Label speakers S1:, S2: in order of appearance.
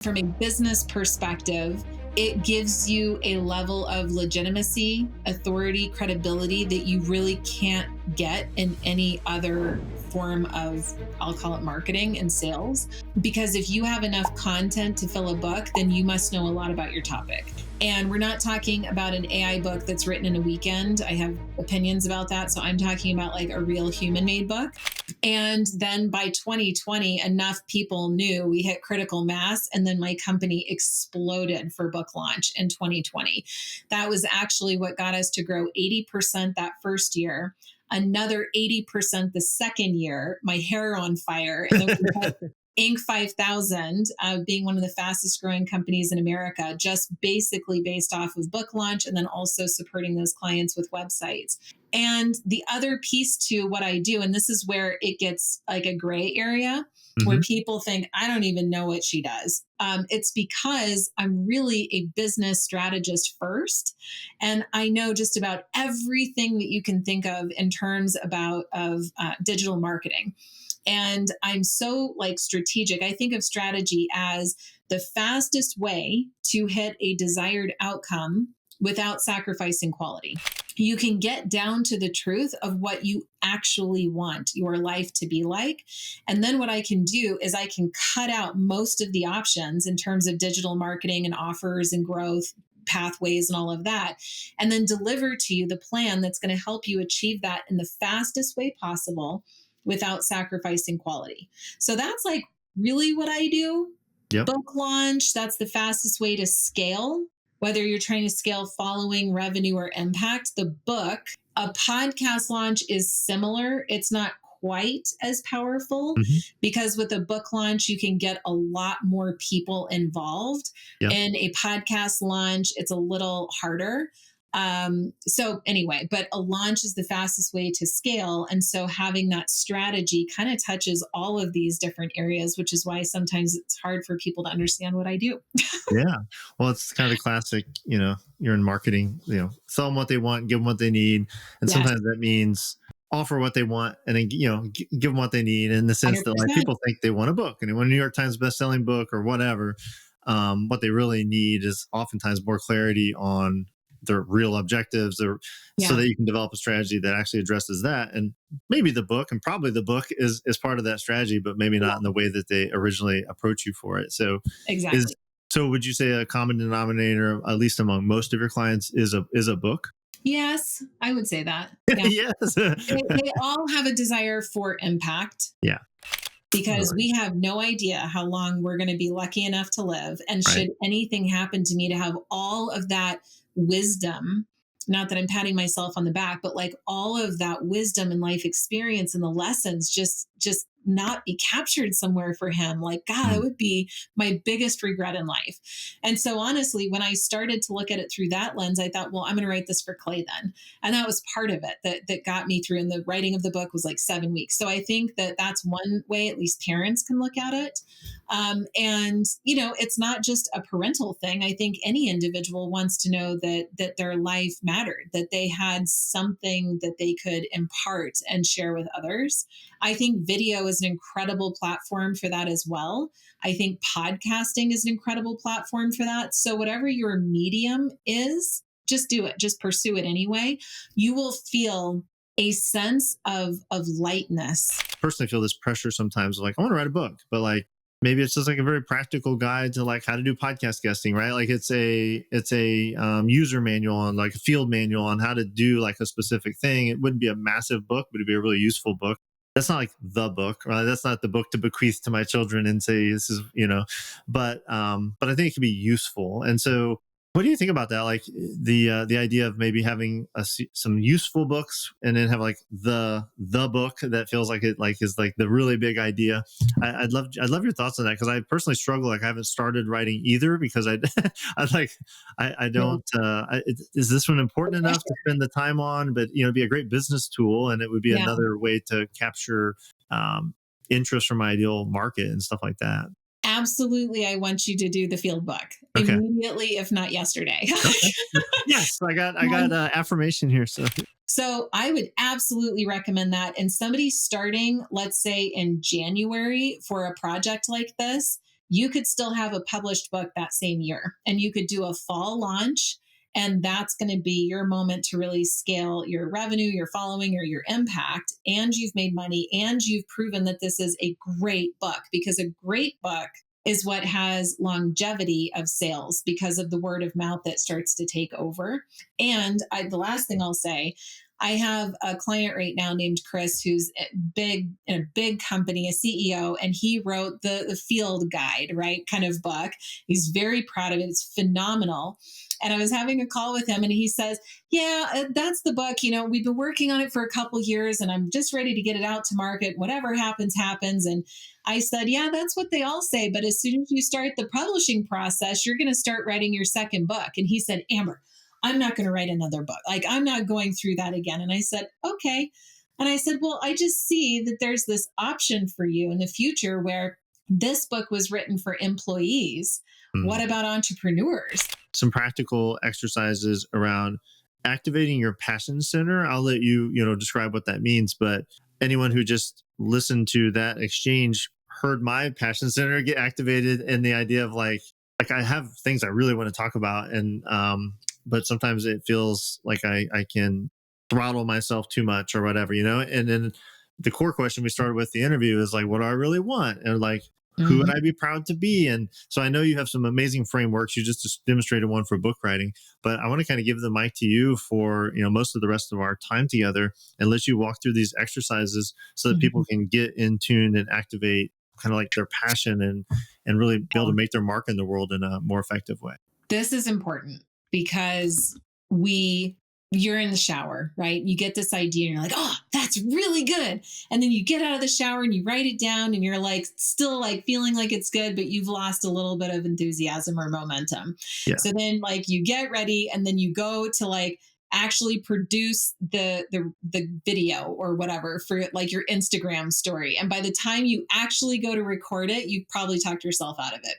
S1: From a business perspective, it gives you a level of legitimacy, authority, credibility that you really can't get in any other form of, I'll call it marketing and sales. Because if you have enough content to fill a book, then you must know a lot about your topic. And we're not talking about an AI book that's written in a weekend. I have opinions about that. So I'm talking about like a real human made book. And then by 2020, enough people knew we hit critical mass. And then my company exploded for book launch in 2020. That was actually what got us to grow 80% that first year, another 80% the second year, my hair on fire. And then we had Inc. 5000 being one of the fastest growing companies in America, just basically based off of book launch and then also supporting those clients with websites. And the other piece to what I do, and this is where it gets like a gray area where people think, I don't even know what she does. It's because I'm really a business strategist first. And I know just about everything that you can think of in terms of digital marketing. And I'm so like strategic. I think of strategy as the fastest way to hit a desired outcome without sacrificing quality. You can get down to the truth of what you actually want your life to be like. And then what I can do is I can cut out most of the options in terms of digital marketing and offers and growth pathways and all of that, and then deliver to you the plan that's going to help you achieve that in the fastest way possible without sacrificing quality. So that's like really what I do.
S2: Yep.
S1: Book launch, that's the fastest way to scale, whether you're trying to scale following, revenue, or impact. The book, a podcast launch is similar. It's not quite as powerful because with a book launch, you can get a lot more people involved.
S2: Yep.
S1: In a podcast launch, it's a little harder. So anyway, but a launch is the fastest way to scale. And so having that strategy kind of touches all of these different areas, which is why sometimes it's hard for people to understand what I do.
S2: Yeah. Well, it's kind of the classic, you're in marketing, sell them what they want, give them what they need. And
S1: Yes.
S2: sometimes that means offer what they want and then, give them what they need in the sense that like
S1: 100%.
S2: people think they want a book and they want a New York Times bestselling book or whatever. What they really need is oftentimes more clarity on their real objectives so that you can develop a strategy that actually addresses that. And maybe the book and probably the book is part of that strategy, but maybe not in the way that they originally approach you for it. So
S1: exactly.
S2: So would you say a common denominator, at least among most of your clients, is a book?
S1: Yes, I would say that. Yeah.
S2: Yes.
S1: They all have a desire for impact.
S2: Yeah.
S1: Because we have no idea how long we're going to be lucky enough to live. And should anything happen to me, to have all of that wisdom, not that I'm patting myself on the back, but like all of that wisdom and life experience and the lessons just not be captured somewhere for him. Like, God, that would be my biggest regret in life. And so honestly, when I started to look at it through that lens, I thought, well, I'm going to write this for Clay then. And that was part of it that got me through. And the writing of the book was like 7 weeks. So I think that that's one way at least parents can look at it. And, it's not just a parental thing. I think any individual wants to know that their life mattered, that they had something that they could impart and share with others. I think video is an incredible platform for that as well. I think podcasting is an incredible platform for that. So whatever your medium is, just do it, just pursue it anyway. You will feel a sense of lightness.
S2: I personally feel this pressure sometimes, like I want to write a book, but like maybe it's just like a very practical guide to like how to do podcast guesting, right? Like it's a user manual on like a field manual on how to do like a specific thing. It wouldn't be a massive book, but it'd be a really useful book. That's not like the book, right? That's not the book to bequeath to my children and say this is, but I think it can be useful. And so what do you think about that? Like the idea of maybe having some useful books and then have like the book that feels like it like is like the really big idea. I'd love your thoughts on that because I personally struggle. Like I haven't started writing either because I don't. Is this one important enough to spend the time on? But it'd be a great business tool and it would be another way to capture interest from my ideal market and stuff like that.
S1: Absolutely. I want you to do the field book immediately, if not yesterday.
S2: Yes, I got affirmation here.
S1: So I would absolutely recommend that. And somebody starting, let's say in January for a project like this, you could still have a published book that same year, and you could do a fall launch. And that's going to be your moment to really scale your revenue, your following, or your impact. And you've made money, and you've proven that this is a great book, because a great book is what has longevity of sales because of the word of mouth that starts to take over. And the last thing I'll say, I have a client right now named Chris, who's big in a big company, a CEO, and he wrote the field guide, right? Kind of book. He's very proud of it. It's phenomenal. And I was having a call with him, and he says, yeah, that's the book. We've been working on it for a couple years, and I'm just ready to get it out to market. Whatever happens, happens. And I said, yeah, that's what they all say. But as soon as you start the publishing process, you're going to start writing your second book. And he said, Amber, I'm not going to write another book. Like, I'm not going through that again. And I said, okay. And I said, well, I just see that there's this option for you in the future where this book was written for employees. What about entrepreneurs?
S2: Some practical exercises around activating your passion center. I'll let you, describe what that means. But anyone who just listened to that exchange heard my passion center get activated, and the idea of like I have things I really want to talk about, and but sometimes it feels like I can throttle myself too much or whatever, And then the core question we started with the interview is like, what do I really want? And like, who would I be proud to be? And so I know you have some amazing frameworks. You just demonstrated one for book writing, but I want to kind of give the mic to you for, most of the rest of our time together, and let you walk through these exercises so that people can get in tune and activate kind of like their passion and really be able to make their mark in the world in a more effective way.
S1: This is important because you're in the shower, right? You get this idea and you're like, oh, that's really good. And then you get out of the shower and you write it down, and you're like still like feeling like it's good, but you've lost a little bit of enthusiasm or momentum. Yeah. So then like you get ready, and then you go to like actually produce the video or whatever for like your Instagram story. And by the time you actually go to record it, you've probably talked yourself out of it.